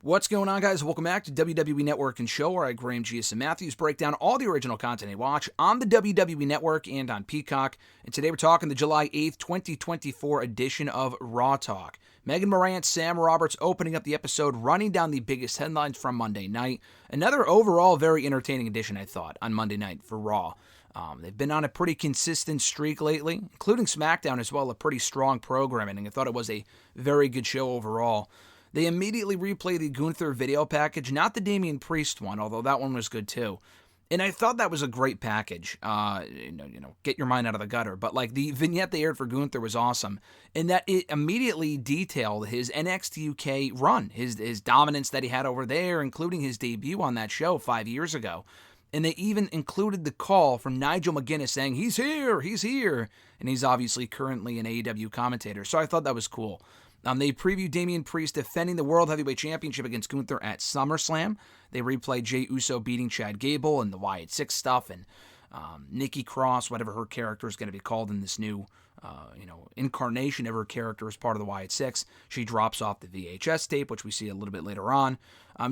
What's going on, guys? Welcome back to WWE Network and Show, where I, Graham, Gius, and Matthews break down all the original content I watch on the WWE Network and on Peacock. And today we're talking the July 8th, 2024 edition of Raw Talk. Megan Morant, Sam Roberts opening up the episode, running down the biggest headlines from Monday night. Another overall very entertaining edition, I thought, on Monday night for Raw. They've been on a pretty consistent streak lately, including SmackDown as well, a pretty strong programming, and I thought it was a very good show overall. They immediately replay the Gunther video package, not the Damian Priest one, although that one was good too. And I thought that was a great package. Get your mind out of the gutter. But like the vignette they aired for Gunther was awesome, in that it immediately detailed his NXT UK run, his dominance that he had over there, including his debut on that show 5 years ago. And they even included the call from Nigel McGuinness saying, he's here. And he's obviously currently an AEW commentator. So I thought that was cool. They previewed Damian Priest defending the World Heavyweight Championship against Gunther at SummerSlam. They replayed Jey Uso beating Chad Gable and the Wyatt Six stuff, and Nikki Cross, whatever her character is going to be called in this new incarnation of her character as part of the Wyatt Six. She drops off the VHS tape, which we see a little bit later on.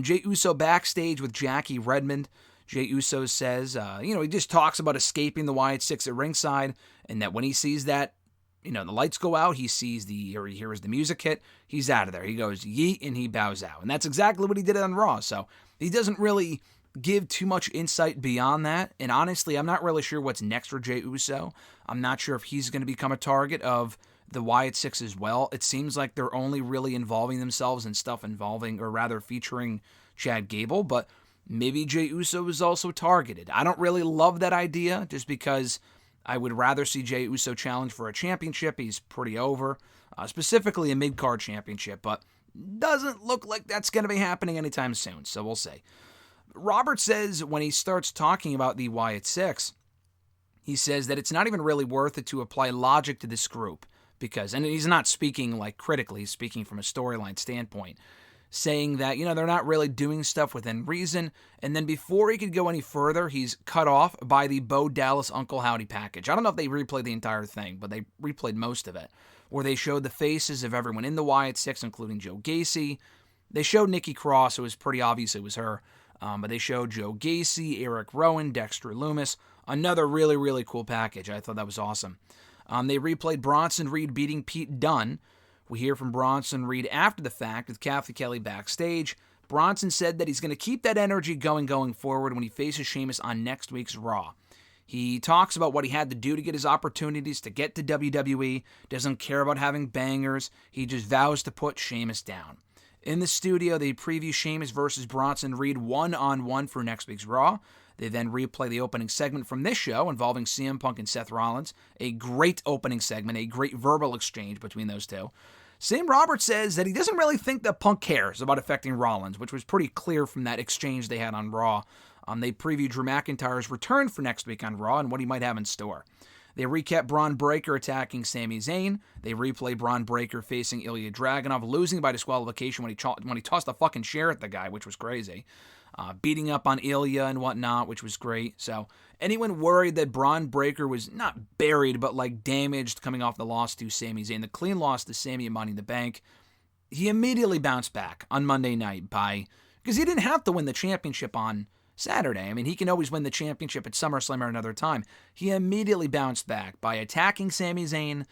Jey Uso backstage with Jackie Redmond. Jey Uso says, he just talks about escaping the Wyatt Six at ringside, and that when he sees that, the lights go out, he hears the music hit, he's out of there. He goes, yeet, and he bows out. And that's exactly what he did on Raw. So he doesn't really give too much insight beyond that. And honestly, I'm not really sure what's next for Jey Uso. I'm not sure if he's going to become a target of the Wyatt Six as well. It seems like they're only really involving themselves in stuff featuring Chad Gable. But maybe Jey Uso is also targeted. I don't really love that idea, just because I would rather see Jey Uso challenge for a championship. He's pretty over, specifically a mid-card championship, but doesn't look like that's going to be happening anytime soon, so we'll see. Robert says when he starts talking about the Wyatt Six, he says that it's not even really worth it to apply logic to this group, and he's not speaking like critically, he's speaking from a storyline standpoint, saying that, they're not really doing stuff within reason. And then before he could go any further, he's cut off by the Bo Dallas Uncle Howdy package. I don't know if they replayed the entire thing, but they replayed most of it, where they showed the faces of everyone in the Wyatt Six, including Joe Gacy. They showed Nikki Cross, so it was pretty obvious it was her. But they showed Joe Gacy, Eric Rowan, Dexter Lumis. Another really, really cool package. I thought that was awesome. They replayed Bronson Reed beating Pete Dunne. We hear from Bronson Reed after the fact with Kathy Kelly backstage. Bronson said that he's going to keep that energy going forward when he faces Sheamus on next week's Raw. He talks about what he had to do to get his opportunities to get to WWE, doesn't care about having bangers, he just vows to put Sheamus down. In the studio, they preview Sheamus versus Bronson Reed one-on-one for next week's Raw. They then replay the opening segment from this show involving CM Punk and Seth Rollins. A great opening segment, a great verbal exchange between those two. Sam Roberts says that he doesn't really think that Punk cares about affecting Rollins, which was pretty clear from that exchange they had on Raw. They preview Drew McIntyre's return for next week on Raw and what he might have in store. They recap Braun Breaker attacking Sami Zayn. They replay Braun Breaker facing Ilya Dragunov, losing by disqualification when he tossed a fucking chair at the guy, which was crazy. Beating up on Ilya and whatnot, which was great. So anyone worried that Braun Breaker was not buried, but like damaged coming off the loss to Sami Zayn, the clean loss to Sami at Money in the Bank, he immediately bounced back on Monday night because he didn't have to win the championship on Saturday. I mean, he can always win the championship at SummerSlam or another time. He immediately bounced back by attacking Sami Zayn,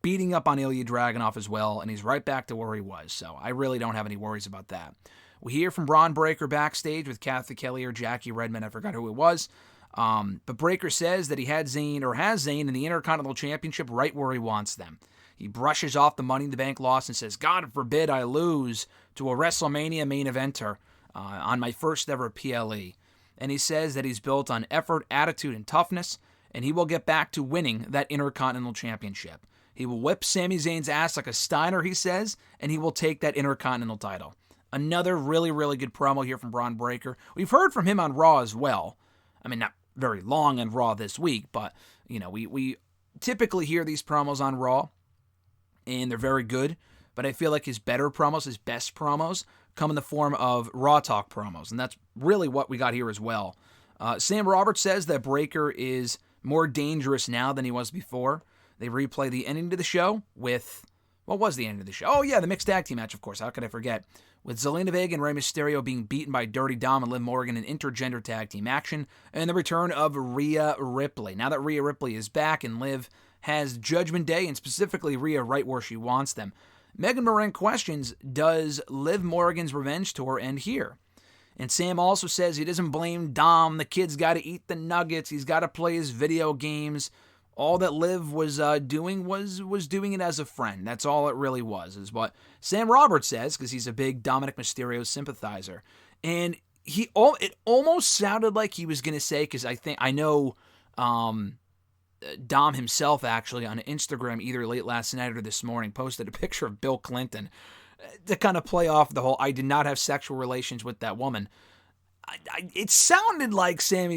beating up on Ilya Dragunov as well, and he's right back to where he was. So I really don't have any worries about that. We hear from Braun Breaker backstage with Kathy Kelly or Jackie Redmond. I forgot who it was. But Breaker says that he has Zayn in the Intercontinental Championship right where he wants them. He brushes off the Money in the Bank loss and says, God forbid I lose to a WrestleMania main eventer on my first ever PLE. And he says that he's built on effort, attitude, and toughness, and he will get back to winning that Intercontinental Championship. He will whip Sami Zayn's ass like a Steiner, he says, and he will take that Intercontinental title. Another really, really good promo here from Braun Breaker. We've heard from him on Raw as well. I mean, not very long on Raw this week, but, we typically hear these promos on Raw, and they're very good. But I feel like his better promos, his best promos, come in the form of Raw Talk promos, and that's really what we got here as well. Sam Roberts says that Breaker is more dangerous now than he was before. They replay the ending to the show with... What was the end of the show? Oh, yeah, the mixed tag team match, of course. How could I forget? with Zelina Vega and Rey Mysterio being beaten by Dirty Dom and Liv Morgan in intergender tag team action, and the return of Rhea Ripley. Now that Rhea Ripley is back and Liv has Judgment Day, and specifically Rhea right where she wants them, Megan Moran questions, does Liv Morgan's revenge tour end here? And Sam also says he doesn't blame Dom. The kid's got to eat the nuggets. He's got to play his video games. All that Liv was doing was doing it as a friend. That's all it really was, is what Sam Roberts says, because he's a big Dominic Mysterio sympathizer. And it almost sounded like he was going to say, because I know Dom himself actually on Instagram either late last night or this morning posted a picture of Bill Clinton to kind of play off the whole "I did not have sexual relations with that woman." It sounded like Sam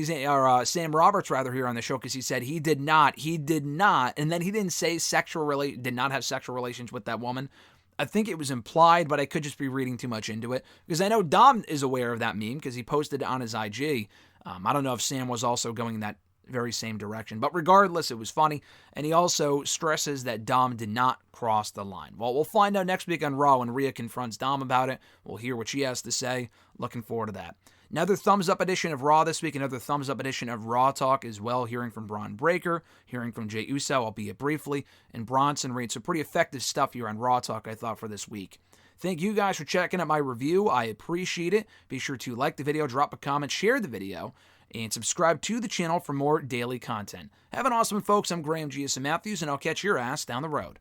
Roberts rather here on the show, because he said he did not, and then he didn't say did not have sexual relations with that woman. I think it was implied, but I could just be reading too much into it, because I know Dom is aware of that meme because he posted it on his IG. I don't know if Sam was also going in that very same direction, but regardless, it was funny, and he also stresses that Dom did not cross the line. Well, we'll find out next week on Raw when Rhea confronts Dom about it. We'll hear what she has to say. Looking forward to that. Another thumbs-up edition of Raw this week, another thumbs-up edition of Raw Talk as well, hearing from Braun Breaker, hearing from Jey Uso, albeit briefly, and Bronson Reed. So pretty effective stuff here on Raw Talk, I thought, for this week. Thank you guys for checking out my review. I appreciate it. Be sure to like the video, drop a comment, share the video, and subscribe to the channel for more daily content. Have an awesome one, folks. I'm Graham G.S. Matthews, and I'll catch your ass down the road.